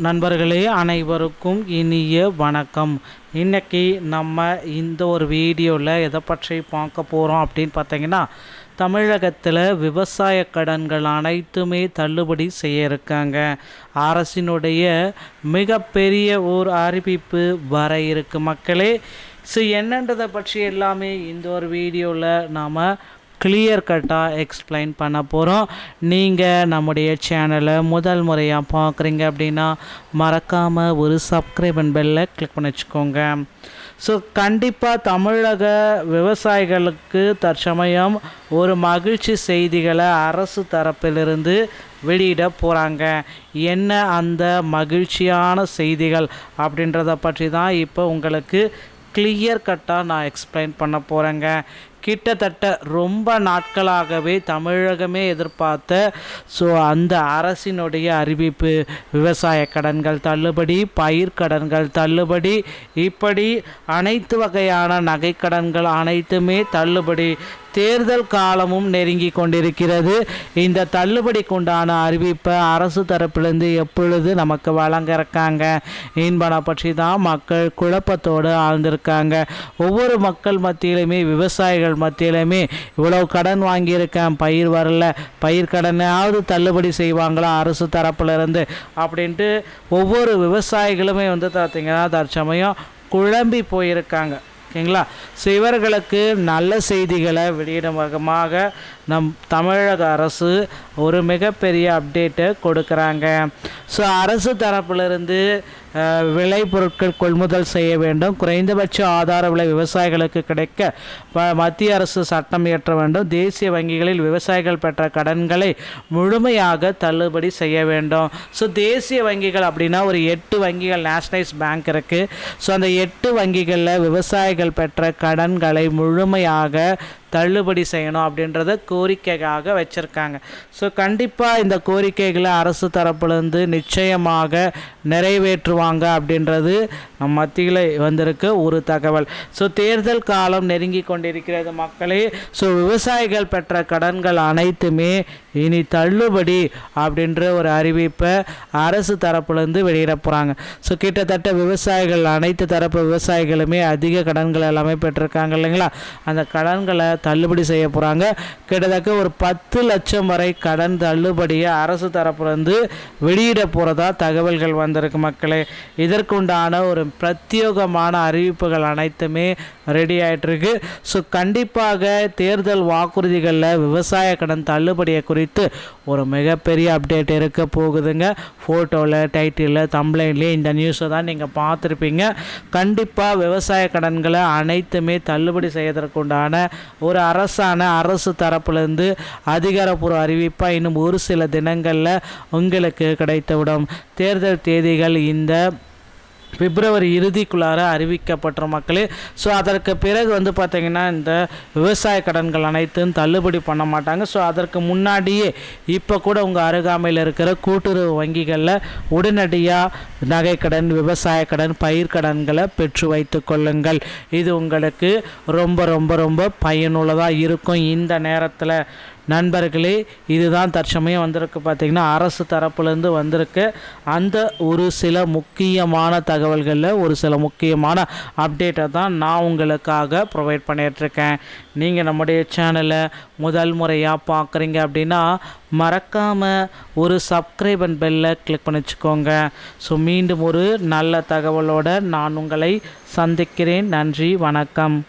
நண்பர்களே அனைவருக்கும் இனிய வணக்கம். இன்றைக்கி நம்ம இந்த ஒரு வீடியோவில் எதை பற்றி பார்க்க போகிறோம் அப்படின்னு பார்த்தீங்கன்னா, தமிழகத்தில் விவசாய கடன்கள் அனைத்துமே தள்ளுபடி செய்ய இருக்காங்க. அரசினுடைய மிகப்பெரிய ஒரு அறிவிப்பு வர இருக்கு மக்களே. ஸோ என்னன்றதை பற்றி எல்லாமே இந்த ஒரு வீடியோவில் நாம் கிளியர் கட்டாக எக்ஸ்பிளைன் பண்ண போகிறோம். நீங்கள் நம்முடைய சேனலை முதல் முறையாக பார்க்குறீங்க அப்படின்னா மறக்காமல் ஒரு சப்ஸ்கிரைப் அண்ட் பெல்லை கிளிக் பண்ணி வச்சுக்கோங்க. ஸோ கண்டிப்பாக தமிழக விவசாயிகளுக்கு தற்சமயம் ஒரு மகிழ்ச்சி செய்திகளை அரசு தரப்பிலிருந்து வெளியிட போகிறாங்க. என்ன அந்த மகிழ்ச்சியான செய்திகள் அப்படின்றத பற்றி தான் இப்போ உங்களுக்கு கிளியர் கட்டாக நான் எக்ஸ்பிளைன் பண்ண போகிறேங்க. கிட்டத்தட்ட ரொம்ப நாட்களாகவே தமிழகமே எதிர்பார்த்த அந்த அரசினுடைய அறிவிப்பு, விவசாய கடன்கள் தள்ளுபடி, பயிர்க்கடன்கள் தள்ளுபடி, இப்படி அனைத்து வகையான நகைக்கடன்கள் அனைத்துமே தள்ளுபடி. தேர்தல் காலமும் நெருங்கி கொண்டிருக்கிறது. இந்த தள்ளுபடிக்குண்டான அறிவிப்பை அரசு தரப்பிலிருந்து எப்பொழுது நமக்கு வழங்க இருக்காங்க என்பதை பற்றி தான் மக்கள் குழப்பத்தோடு ஆழ்ந்திருக்காங்க. ஒவ்வொரு மக்கள் மத்தியிலுமே, விவசாயிகள் மத்தியிலுமே, இவ்வளவு கடன் வாங்கியிருக்கேன், பயிர் வரல, பயிர் கடனையாவது தள்ளுபடி செய்வாங்களா அரசு தரப்பிலிருந்து அப்படின்ட்டு ஒவ்வொரு விவசாயிகளுமே பார்த்தீங்கன்னா தற்சமயம் குழம்பி போயிருக்காங்க. ஓகேங்களா? ஸோ இவர்களுக்கு நல்ல செய்திகளை வெளியிடும் வகமாக நம் தமிழக அரசு ஒரு மிகப்பெரிய அப்டேட்டை கொடுக்குறாங்க. ஸோ அரசு தரப்பிலிருந்து விளைபொருட்கள் கொள்முதல் செய்ய வேண்டும், குறைந்தபட்ச ஆதார விலை விவசாயிகளுக்கு கிடைக்க மத்திய அரசு சட்டம் இயற்ற வேண்டும், தேசிய வங்கிகளில் விவசாயிகள் பெற்ற கடன்களை முழுமையாக தள்ளுபடி செய்ய வேண்டும். ஸோ தேசிய வங்கிகள் அப்படின்னா ஒரு 8 வங்கிகள், நேஷனலைஸ் பேங்க் இருக்குது. ஸோ அந்த 8 வங்கிகளில் விவசாயிகள் பெற்ற கடன்களை முழுமையாக தள்ளுபடி செய்யணும் அப்படின்றத கோரிக்கையாக வச்சுருக்காங்க. ஸோ கண்டிப்பாக இந்த கோரிக்கைகளை அரசு தரப்புலேருந்து நிச்சயமாக நிறைவேற்றுவாங்க அப்படின்றது நம் மத்தியில் வந்திருக்க ஒரு தகவல். ஸோ தேர்தல் காலம் நெருங்கி கொண்டிருக்கிறது மக்களே. ஸோ விவசாயிகள் பெற்ற கடன்கள் அனைத்துமே இனி தள்ளுபடி அப்படின்ற ஒரு அறிவிப்பை அரசு தரப்புலேருந்து வெளியிட போகிறாங்க. ஸோ கிட்டத்தட்ட விவசாயிகள், அனைத்து தரப்பு விவசாயிகளுமே அதிக கடன்கள் எல்லாமே பெற்றிருக்காங்க இல்லைங்களா? அந்த கடன்களை தள்ளுபடி செய்ய போகிறாங்க. கிட்டத்தட்ட ஒரு 10 லட்சம் வரை கடன் தள்ளுபடியை அரசு தரப்புலேருந்து வெளியிட போகிறதா தகவல்கள் வந்திருக்கு மக்களே. இதற்குண்டான ஒரு பிரத்யேகமான அறிவிப்புகள் அனைத்துமே ரெடி ஆகிட்டுருக்கு. ஸோ கண்டிப்பாக தேர்தல் வாக்குறுதிகளில் விவசாய கடன் தள்ளுபடியை குறித்து ஒரு மிகப்பெரிய அப்டேட் இருக்க போகுதுங்க. ஃபோட்டோவில், டைட்டிலில், தம்ப்லைன்லேயே இந்த நியூஸை தான் நீங்கள் பார்த்துருப்பீங்க. கண்டிப்பாக விவசாய கடன்களை அனைத்துமே தள்ளுபடி செய்வதற்குண்டான ஒரு அரசு தரப்புலேருந்து அதிகாரப்பூர்வ அறிவிப்பாக இன்னும் ஒரு சில தினங்களில் உங்களுக்கு கிடைத்துவிடும். தேர்தல் தேதிகள் இந்த பிப்ரவரி இறுதிக்குள்ளார அறிவிக்கப்பட்ட மக்களே. ஸோ அதற்கு பிறகு பார்த்திங்கன்னா இந்த விவசாய கடன்கள் அனைத்தும் தள்ளுபடி பண்ண மாட்டாங்க. ஸோ அதற்கு முன்னாடியே இப்போ கூட உங்கள் அருகாமையில் இருக்கிற கூட்டுறவு வங்கிகளில் உடனடியாக நகைக்கடன், விவசாய கடன், பயிர்க்கடன்களை பெற்று வைத்து கொள்ளுங்கள். இது உங்களுக்கு ரொம்ப ரொம்ப ரொம்ப பயனுள்ளதாக இருக்கும் இந்த நேரத்தில் நண்பர்களே. இதுதான் தற்சமயம் வந்திருக்கு. பார்த்திங்கன்னா அரசு தரப்புலேருந்து வந்திருக்கு அந்த ஒரு சில முக்கியமான தகவல்களில் ஒரு சில முக்கியமான அப்டேட்டை தான் நான் உங்களுக்காக ப்ரொவைட் பண்ணிகிட்ருக்கேன். நீங்கள் நம்முடைய சேனலை முதல் முறையாக பார்க்குறீங்க அப்படின்னா மறக்காமல் ஒரு சப்ஸ்கிரைப் அண்ட் பெல்லை கிளிக் பண்ணி வச்சுக்கோங்க. ஸோ மீண்டும் ஒரு நல்ல தகவலோடு நான் உங்களை சந்திக்கிறேன். நன்றி, வணக்கம்.